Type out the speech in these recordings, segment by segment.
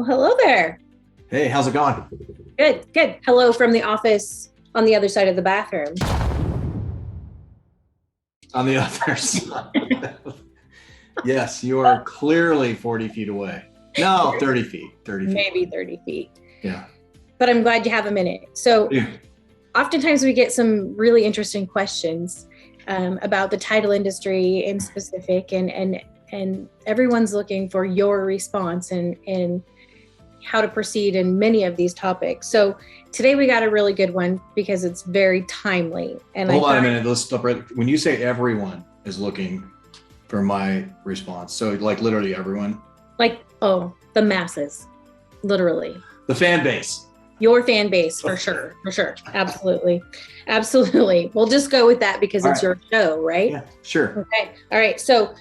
Well, hello there. Hey, how's it going? Good, good. Hello from the office on the other side of the bathroom. On the other side. Yes, you are clearly 40 feet away. No, 30 feet. 30 feet. Maybe 30 feet. Yeah. But I'm glad you have a minute. So Yeah. oftentimes we get some really interesting questions about the title industry in specific, and everyone's looking for your response and how to proceed in many of these topics. So today we got a really good one because it's very timely. And Hold on a minute. Let's stop right. When you say everyone is looking for my response, so like literally everyone? The masses, literally. The fan base. Your fan base, for sure. Absolutely. We'll just go with that because it's your show, right? Yeah, sure. Okay. All right. So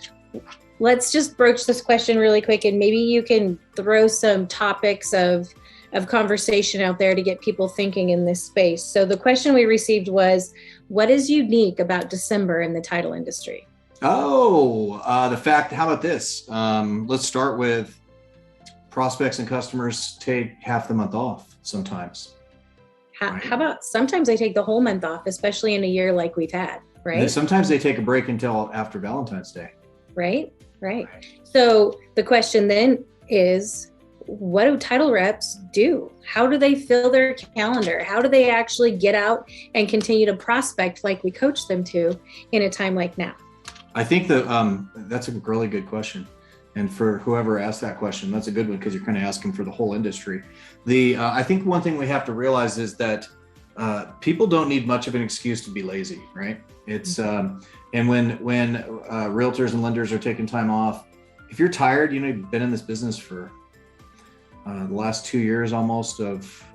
let's just broach this question really quick, and maybe you can throw some topics of conversation out there to get people thinking in this space. So the question we received was, what is unique about December in the title industry? The fact, how about this? Let's start with prospects and customers take half the month off sometimes. How about sometimes they take the whole month off, especially in a year like we've had, right? And sometimes they take a break until after Valentine's Day. Right. So the question then is, what do title reps do? How do they fill their calendar? How do they actually get out and continue to prospect like we coach them to in a time like now? I think that's a really good question. And for whoever asked that question, that's a good one because you're kind of asking for the whole industry. I think one thing we have to realize is that people don't need much of an excuse to be lazy, right? It's and when realtors and lenders are taking time off, if you're tired, you've been in this business for the last 2 years almost of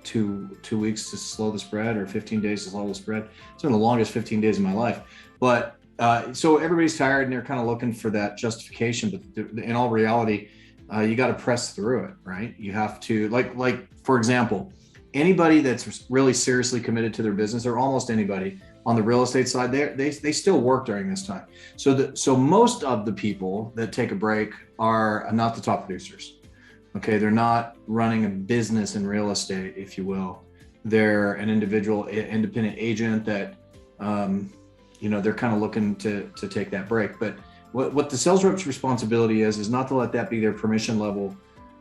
2 weeks to slow the spread, or 15 days to slow the spread. It's been the longest 15 days of my life. But so everybody's tired and they're kind of looking for that justification. But in all reality, you got to press through it, right? You have to, like for example, anybody that's really seriously committed to their business, or almost anybody on the real estate side, they still work during this time. So most of the people that take a break are not the top producers. Okay, they're not running a business in real estate, if you will. They're an individual independent agent that they're kind of looking to take that break. But what the sales rep's responsibility is not to let that be their permission level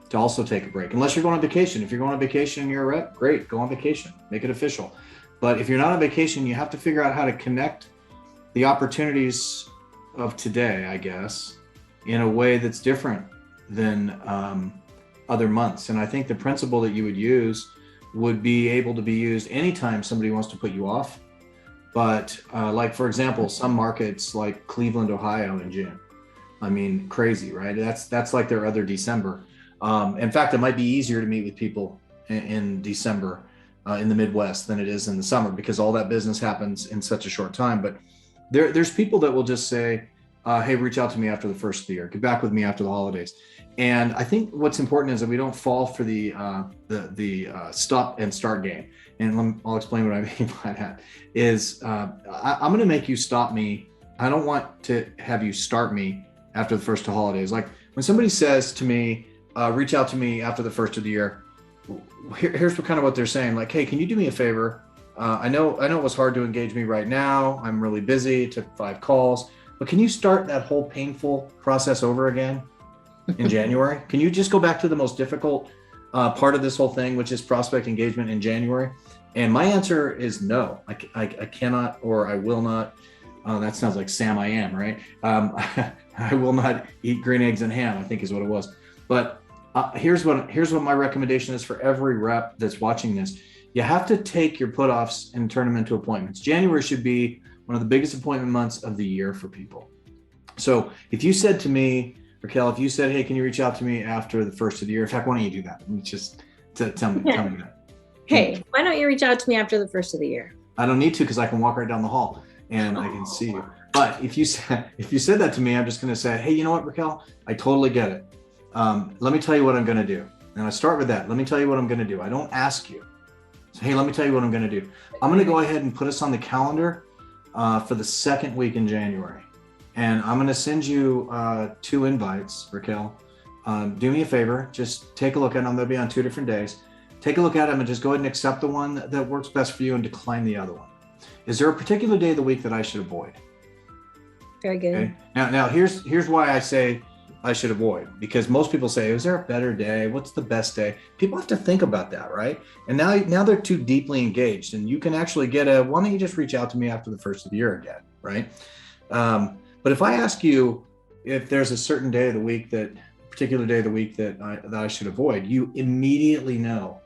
to also take a break, unless you're going on vacation. If you're going on vacation and you're a rep, great, go on vacation, make it official. But if you're not on vacation, you have to figure out how to connect the opportunities of today, I guess, in a way that's different than other months. And I think the principle that you would use would be able to be used anytime somebody wants to put you off. But like, for example, some markets like Cleveland, Ohio in June. I mean, crazy, right? That's like their other December. In fact, it might be easier to meet with people in December in the Midwest than it is in the summer, because all that business happens in such a short time. But there's people that will just say, hey, reach out to me after the first of the year, get back with me after the holidays. And I think what's important is that we don't fall for the stop and start game. And I'll explain what I mean by that. Is I'm going to make you stop me. I don't want to have you start me after the first of holidays. Like when somebody says to me, reach out to me after the first of the year, here's what they're saying. Like, hey, can you do me a favor? I know it was hard to engage me right now. I'm really busy, took 5 calls, but can you start that whole painful process over again in January? Can you just go back to the most difficult part of this whole thing, which is prospect engagement in January? And my answer is no. I cannot, or I will not. That sounds like Sam I Am, right? I will not eat green eggs and ham, I think is what it was. But here's what my recommendation is for every rep that's watching this. You have to take your put-offs and turn them into appointments. January should be one of the biggest appointment months of the year for people. So if you said to me, Raquel, if you said, hey, can you reach out to me after the first of the year? In fact, why don't you do that? Just tell me that. Hey, why don't you reach out to me after the first of the year? I don't need to, because I can walk right down the hall and I can see you. But if you said that to me, I'm just going to say, hey, you know what, Raquel, I totally get it. Let me tell you what I'm going to do. And I start with that. Let me tell you what I'm going to do. I don't ask you. So, hey, let me tell you what I'm going to do. I'm going to go ahead and put us on the calendar for the second week in January. And I'm going to send you 2 invites, Raquel. do me a favor, just take a look at them. They'll be on 2 different days. Take a look at them and just go ahead and accept the one that works best for you and decline the other one. Is there a particular day of the week that I should avoid? Very good. Okay. Now here's why I say I should avoid, because most people say, is there a better day? What's the best day? People have to think about that, right? And now they're too deeply engaged, and you can actually get why don't you just reach out to me after the first of the year again, right? But if I ask you if there's a certain day of the week particular day of the week that I should avoid, you immediately know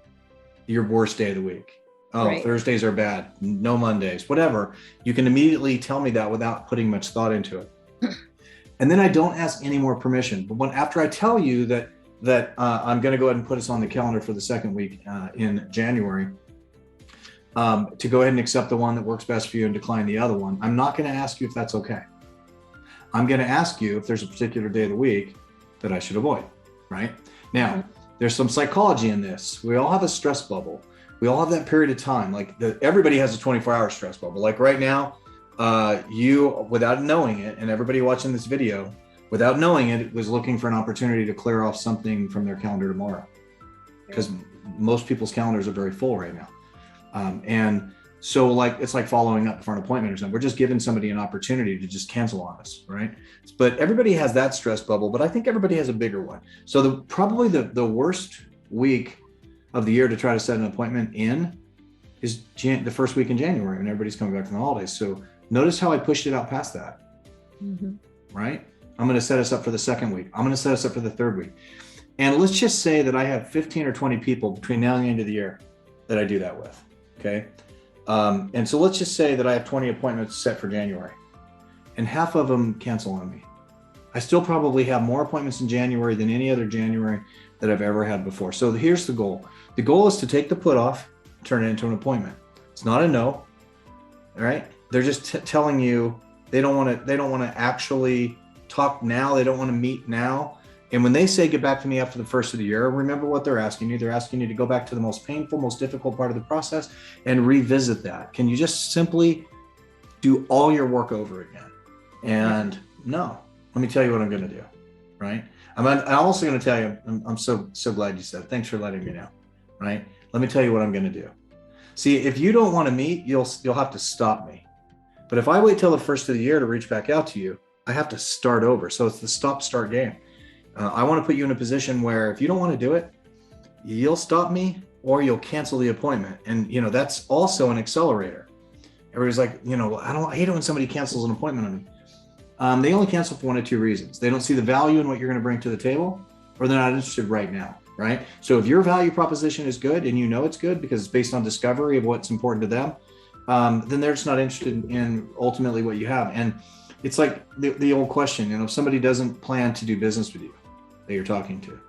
your worst day of the week. Oh, right. Thursdays are bad. No Mondays, whatever. You can immediately tell me that without putting much thought into it. And then I don't ask any more permission. But after I tell you that I'm going to go ahead and put us on the calendar for the second week in January, to go ahead and accept the one that works best for you and decline the other one, I'm not going to ask you if that's okay. I'm going to ask you if there's a particular day of the week that I should avoid, right? Now, there's some psychology in this. We all have a stress bubble. We all have that period of time. Like everybody has a 24-hour stress bubble. Like right now, you, without knowing it, and everybody watching this video, without knowing it, was looking for an opportunity to clear off something from their calendar tomorrow, because most people's calendars are very full right now. And so it's like following up for an appointment or something. We're just giving somebody an opportunity to just cancel on us, right? But everybody has that stress bubble, but I think everybody has a bigger one. So probably the worst week of the year to try to set an appointment in is the first week in January, when everybody's coming back from the holidays. So notice how I pushed it out past that, right? I'm going to set us up for the second week. I'm going to set us up for the third week. And let's just say that I have 15 or 20 people between now and the end of the year that I do that with, okay? And so let's just say that I have 20 appointments set for January, and half of them cancel on me. I still probably have more appointments in January than any other January that I've ever had before. So here's the goal. The goal is to take the put off, turn it into an appointment. It's not a no, all right? They're just telling you they don't want to actually talk now. They don't want to meet now. And when they say get back to me after the first of the year, remember what they're asking you. They're asking you to go back to the most painful, most difficult part of the process and revisit that. Can you just simply do all your work over again? And no, let me tell you what I'm going to do, right? I'm also going to tell you, I'm so glad you said, thanks for letting me know, right? Let me tell you what I'm going to do. See, if you don't want to meet, you'll have to stop me. But if I wait till the first of the year to reach back out to you, I have to start over. So it's the stop-start game. I want to put you in a position where if you don't want to do it, you'll stop me or you'll cancel the appointment. And, that's also an accelerator. Everybody's like, I hate it when somebody cancels an appointment on me. They only cancel for one of two reasons. They don't see the value in what you're going to bring to the table, or they're not interested right now, right? So if your value proposition is good and it's good because it's based on discovery of what's important to them, then they're just not interested in ultimately what you have. And it's like the old question, if somebody doesn't plan to do business with you that you're talking to,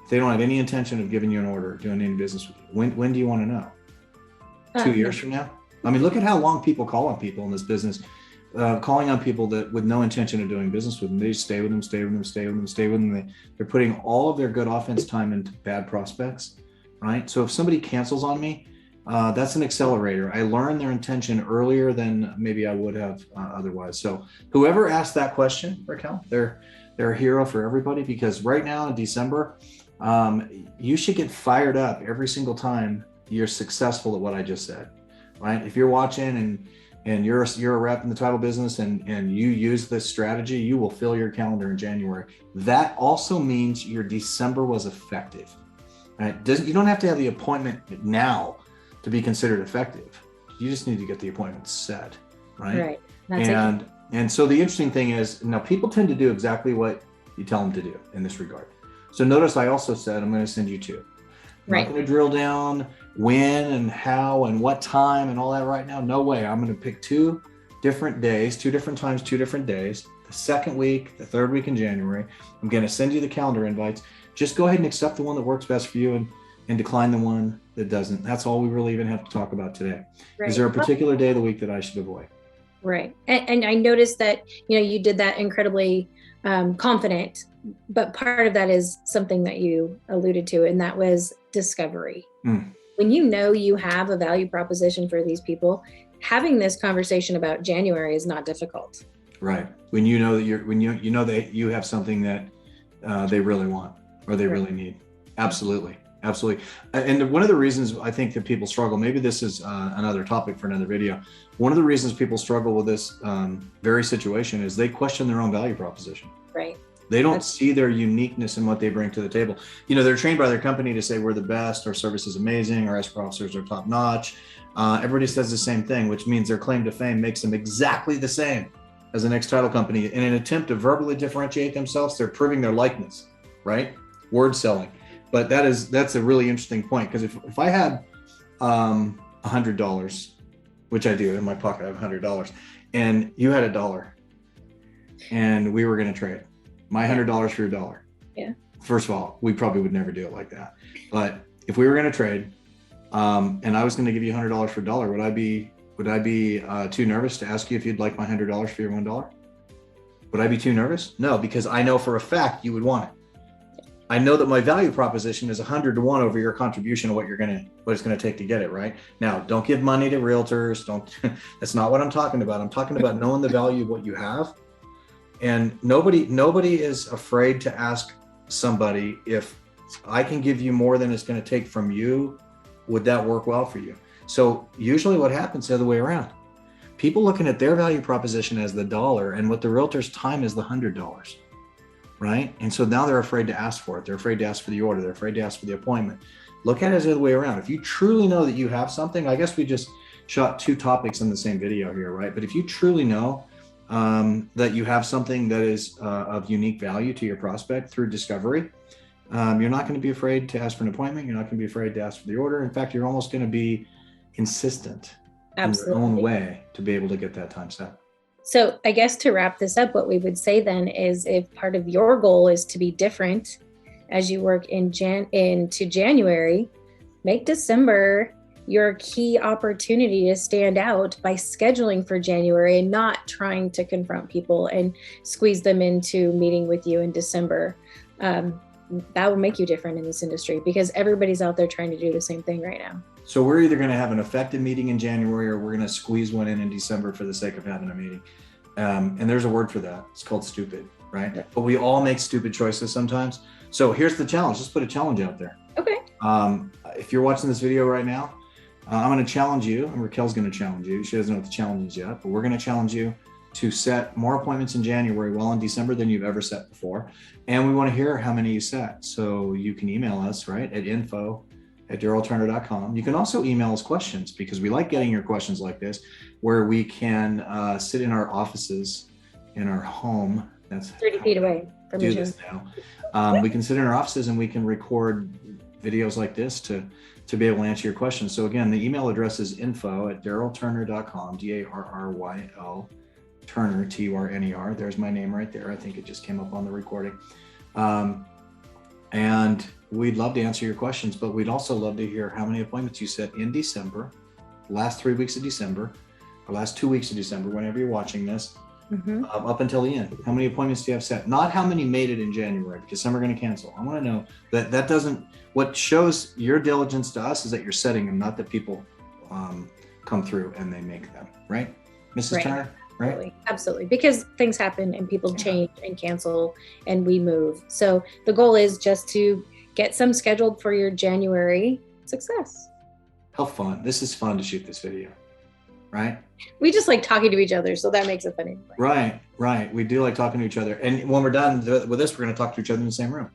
if they don't have any intention of giving you an order, doing any business with you, when do you want to know? 2 years from now? I mean, look at how long people call on people in this business, calling on people that with no intention of doing business with them. They just stay with them. They're putting all of their good offense time into bad prospects, right? So if somebody cancels on me, that's an accelerator. I learned their intention earlier than maybe I would have otherwise. So whoever asked that question, Raquel, they're a hero for everybody, because right now in December, you should get fired up every single time you're successful at what I just said, right? If you're watching and you're a rep in the title business and you use this strategy, you will fill your calendar in January. That also means your December was effective, right? You don't have to have the appointment now to be considered effective. You just need to get the appointment set, right? Right. And so the interesting thing is, now people tend to do exactly what you tell them to do in this regard. So notice I also said, I'm going to send you two. I'm not going to drill down when and how and what time and all that right now. No way. I'm going to pick 2 different days, 2 different times, 2 different days, the second week, the third week in January. I'm going to send you the calendar invites. Just go ahead and accept the one that works best for you and decline the one that doesn't. That's all we really even have to talk about today. Right. Is there a particular day of the week that I should avoid? Right. And I noticed that, you did that incredibly confident, but part of that is something that you alluded to, and that was discovery. When you have a value proposition for these people, having this conversation about January is not difficult. Right. When you know that you know that you have something that they really want. or they really need. Absolutely. Absolutely. And one of the reasons I think that people struggle, maybe this is another topic for another video. One of the reasons people struggle with this very situation is they question their own value proposition. Right. They don't see their uniqueness in what they bring to the table. You know, they're trained by their company to say we're the best, our service is amazing, our escrow officers are top notch. Everybody says the same thing, which means their claim to fame makes them exactly the same as the next title company. In an attempt to verbally differentiate themselves, they're proving their likeness, right? Word selling. But that's a really interesting point, because if I had $100, which I do in my pocket, I have $100, and you had $1, and we were going to trade my $100 for your $1. Yeah. First of all, we probably would never do it like that. But if we were going to trade, and I was going to give you $100 for $1, would I be too nervous to ask you if you'd like my $100 for your $1? Would I be too nervous? No, because I know for a fact you would want it. I know that my value proposition is 100 to 1 over your contribution of what it's going to take to get it, right? Now, don't give money to realtors. That's not what I'm talking about. I'm talking about knowing the value of what you have. And nobody is afraid to ask somebody, if I can give you more than it's going to take from you, would that work well for you? So usually what happens the other way around. People looking at their value proposition as the $1 and what the realtor's time is the $100. Right? And so now they're afraid to ask for it. They're afraid to ask for the order. They're afraid to ask for the appointment. Look at it as the other way around. If you truly know that you have something, I guess we just shot 2 topics in the same video here, right? But if you truly know that you have something that is of unique value to your prospect through discovery, you're not going to be afraid to ask for an appointment. You're not going to be afraid to ask for the order. In fact, you're almost going to be insistent in your own way to be able to get that time set. So I guess to wrap this up, what we would say then is, if part of your goal is to be different as you work into January, make December your key opportunity to stand out by scheduling for January and not trying to confront people and squeeze them into meeting with you in December. That will make you different in this industry, because everybody's out there trying to do the same thing right now. So we're either going to have an effective meeting in January, or we're going to squeeze one in December for the sake of having a meeting. And there's a word for that. It's called stupid, right? Yeah. But we all make stupid choices sometimes. So here's the challenge. Let's put a challenge out there. Okay. If you're watching this video right now, I'm going to challenge you, and Raquel's going to challenge you. She doesn't know what the challenge is yet, but we're going to challenge you to set more appointments in January while in December than you've ever set before. And we want to hear how many you set. So you can email us, right, at info@darrylturner.com. You can also email us questions, because we like getting your questions like this, where we can sit in our offices in our home. That's 30 feet away from do this now. We can sit in our offices and we can record videos like this to be able to answer your questions. So again, the email address is info@darrylturner.com, DARRYL Turner, TURNER. There's my name right there. I think it just came up on the recording. And we'd love to answer your questions, but we'd also love to hear how many appointments you set in December, last 3 weeks of December, or last 2 weeks of December, whenever you're watching this, up until the end. How many appointments do you have set? Not how many made it in January, because some are going to cancel. I want to know that doesn't, what shows your diligence to us is that you're setting them, not that people come through and they make them, right? Mrs. Turner? Right? Absolutely. Because things happen and people change and cancel and we move. So the goal is just to get some scheduled for your January success. How fun. This is fun to shoot this video, right? We just like talking to each other, so that makes it funny. Right. We do like talking to each other. And when we're done with this, we're going to talk to each other in the same room.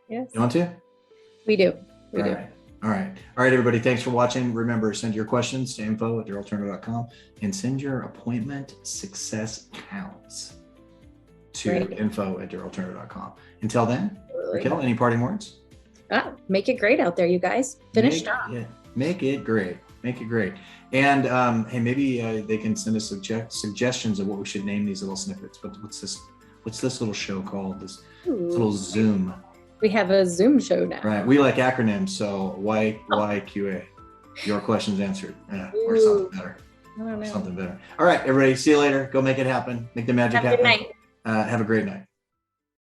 Yes. You want to? We do. All right, everybody. Thanks for watching. Remember, send your questions to info@darrylturner.com and send your appointment success counts to info@darrylturner.com. Until then, Raquel, any parting words? Make it great out there, you guys. Finish strong. Yeah, make it great. And hey, maybe they can send us suggestions of what we should name these little snippets. But what's this little show called? This little Zoom. We have a Zoom show now. Right. We like acronyms, so YQA. Your questions answered. Or something better. I don't know. Something better. All right, everybody. See you later. Go make it happen. Make the magic happen. Have a good night. Have a great night.